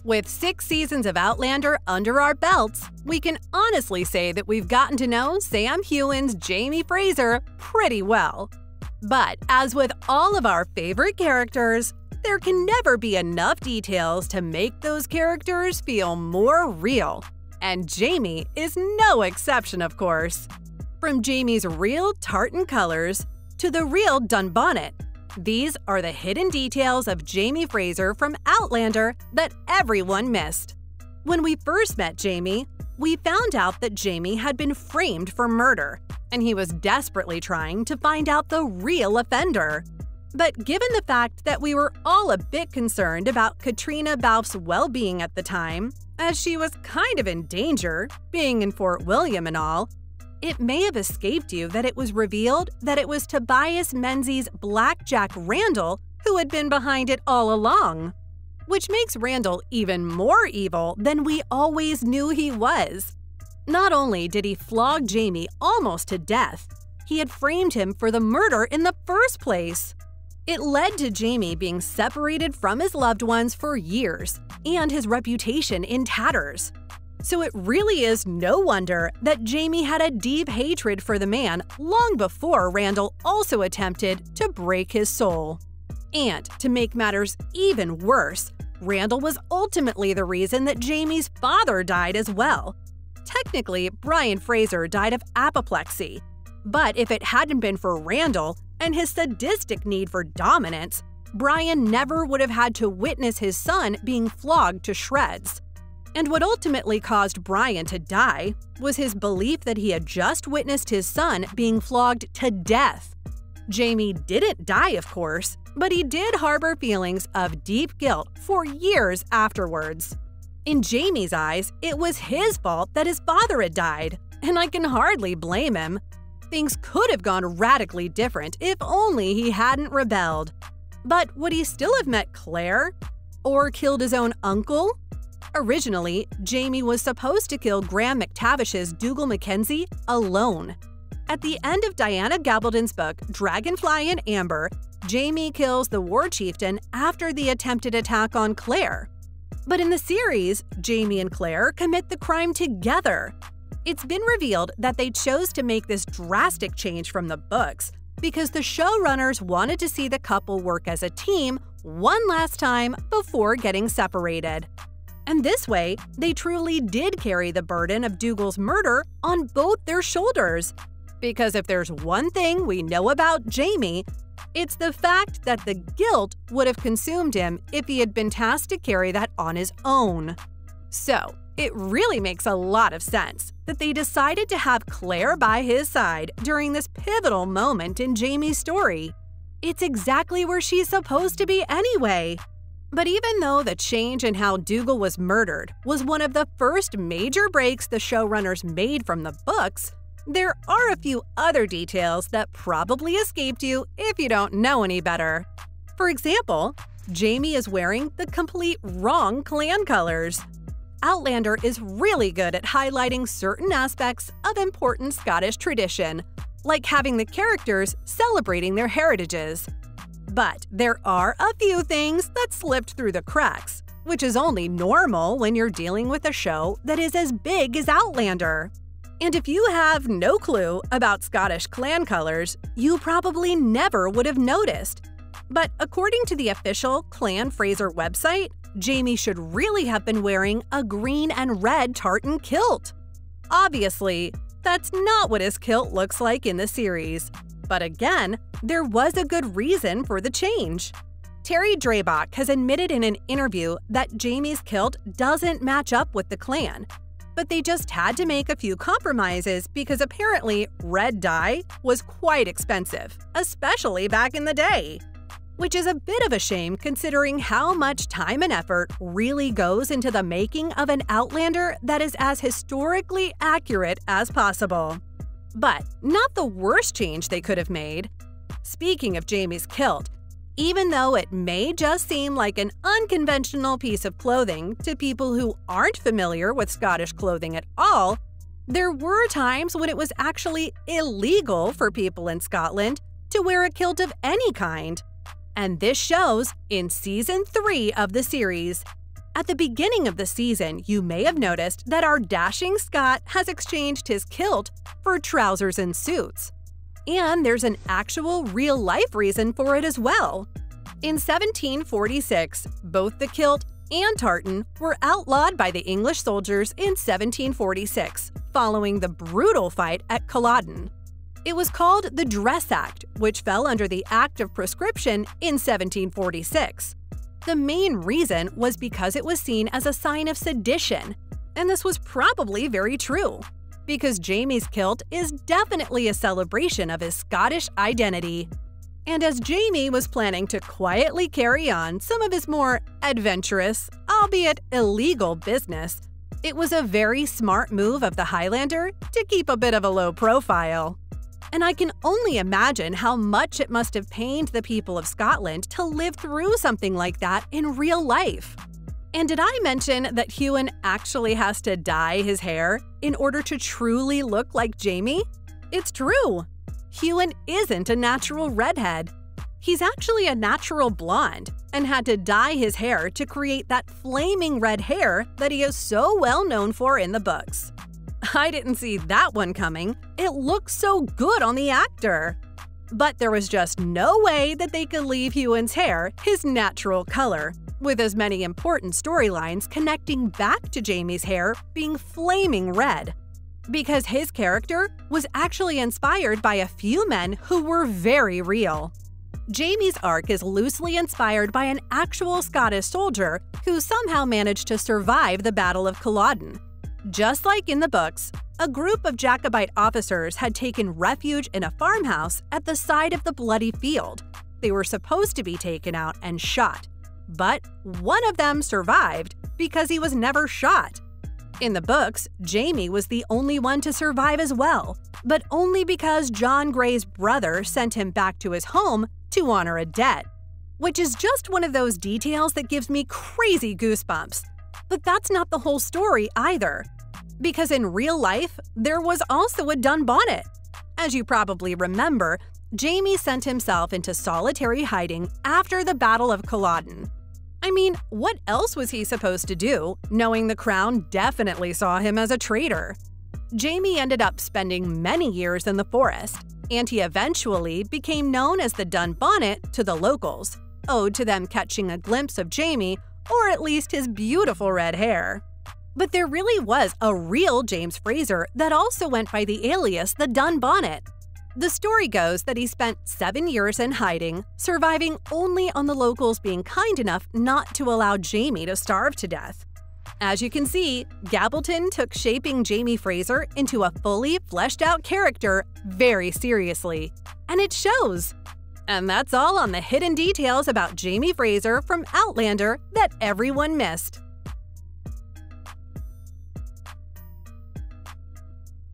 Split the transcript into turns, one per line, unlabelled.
With 6 seasons of Outlander under our belts, we can honestly say that we've gotten to know Sam Heughan's Jamie Fraser pretty well. But as with all of our favorite characters, there can never be enough details to make those characters feel more real. And Jamie is no exception, of course. From Jamie's real tartan colors to the real dunbonnet, these are the hidden details of Jamie Fraser from Outlander that everyone missed. When we first met Jamie, we found out that Jamie had been framed for murder, and he was desperately trying to find out the real offender. But given the fact that we were all a bit concerned about Katrina Balfe's well-being at the time, as she was kind of in danger, being in Fort William and all, it may have escaped you that it was revealed that it was Tobias Menzies' Blackjack Randall who had been behind it all along. Which makes Randall even more evil than we always knew he was. Not only did he flog Jamie almost to death, he had framed him for the murder in the first place. It led to Jamie being separated from his loved ones for years and his reputation in tatters. So it really is no wonder that Jamie had a deep hatred for the man long before Randall also attempted to break his soul. And to make matters even worse, Randall was ultimately the reason that Jamie's father died as well. Technically, Brian Fraser died of apoplexy. But if it hadn't been for Randall and his sadistic need for dominance, Brian never would have had to witness his son being flogged to shreds. And what ultimately caused Brian to die was his belief that he had just witnessed his son being flogged to death. Jamie didn't die, of course, but he did harbor feelings of deep guilt for years afterwards. In Jamie's eyes, it was his fault that his father had died, and I can hardly blame him. Things could have gone radically different if only he hadn't rebelled. But would he still have met Claire? Or killed his own uncle? Originally, Jamie was supposed to kill Graham McTavish's Dougal Mackenzie alone. At the end of Diana Gabaldon's book Dragonfly and Amber, Jamie kills the war chieftain after the attempted attack on Claire. But in the series, Jamie and Claire commit the crime together. It's been revealed that they chose to make this drastic change from the books because the showrunners wanted to see the couple work as a team one last time before getting separated. And this way, they truly did carry the burden of Dougal's murder on both their shoulders. Because if there's one thing we know about Jamie, it's the fact that the guilt would have consumed him if he had been tasked to carry that on his own. So, it really makes a lot of sense that they decided to have Claire by his side during this pivotal moment in Jamie's story. It's exactly where she's supposed to be anyway. But even though the change in how Dougal was murdered was one of the first major breaks the showrunners made from the books, there are a few other details that probably escaped you if you don't know any better. For example, Jamie is wearing the complete wrong clan colors. Outlander is really good at highlighting certain aspects of important Scottish tradition, like having the characters celebrating their heritages. But there are a few things that slipped through the cracks, which is only normal when you're dealing with a show that is as big as Outlander. And if you have no clue about Scottish clan colors, you probably never would have noticed. But according to the official Clan Fraser website, Jamie should really have been wearing a green and red tartan kilt. Obviously, that's not what his kilt looks like in the series. But again, there was a good reason for the change. Terry Drabach has admitted in an interview that Jamie's kilt doesn't match up with the clan, but they just had to make a few compromises because apparently red dye was quite expensive, especially back in the day. Which is a bit of a shame considering how much time and effort really goes into the making of an Outlander that is as historically accurate as possible. But not the worst change they could have made. Speaking of Jamie's kilt, even though it may just seem like an unconventional piece of clothing to people who aren't familiar with Scottish clothing at all, there were times when it was actually illegal for people in Scotland to wear a kilt of any kind. And this shows in Season 3 of the series. At the beginning of the season, you may have noticed that our dashing Scott has exchanged his kilt for trousers and suits. And there's an actual real-life reason for it as well. In 1746, both the kilt and tartan were outlawed by the English soldiers in 1746, following the brutal fight at Culloden. It was called the Dress Act, which fell under the Act of Proscription in 1746. The main reason was because it was seen as a sign of sedition, and this was probably very true, because Jamie's kilt is definitely a celebration of his Scottish identity. And as Jamie was planning to quietly carry on some of his more adventurous, albeit illegal business, it was a very smart move of the Highlander to keep a bit of a low profile. And I can only imagine how much it must have pained the people of Scotland to live through something like that in real life. And did I mention that Huon actually has to dye his hair in order to truly look like Jamie? It's true! Huon isn't a natural redhead. He's actually a natural blonde and had to dye his hair to create that flaming red hair that he is so well known for in the books. I didn't see that one coming. It looks so good on the actor. But there was just no way that they could leave Huon's hair his natural color, with as many important storylines connecting back to Jamie's hair being flaming red. Because his character was actually inspired by a few men who were very real. Jamie's arc is loosely inspired by an actual Scottish soldier who somehow managed to survive the Battle of Culloden. Just like in the books, a group of Jacobite officers had taken refuge in a farmhouse at the side of the bloody field. They were supposed to be taken out and shot, but one of them survived because he was never shot. In the books, Jamie was the only one to survive as well, but only because John Grey's brother sent him back to his home to honor a debt. Which is just one of those details that gives me crazy goosebumps. But that's not the whole story either. Because in real life, there was also a Dunbonnet. As you probably remember, Jamie sent himself into solitary hiding after the Battle of Culloden. I mean, what else was he supposed to do, knowing the Crown definitely saw him as a traitor? Jamie ended up spending many years in the forest, and he eventually became known as the Dunbonnet to the locals, owed to them catching a glimpse of Jamie, or at least his beautiful red hair. But there really was a real James Fraser that also went by the alias the Dunbonnet. The story goes that he spent 7 years in hiding, surviving only on the locals being kind enough not to allow Jamie to starve to death. As you can see, Gabaldon took shaping Jamie Fraser into a fully fleshed-out character very seriously, and it shows. And that's all on the hidden details about Jamie Fraser from Outlander that everyone missed.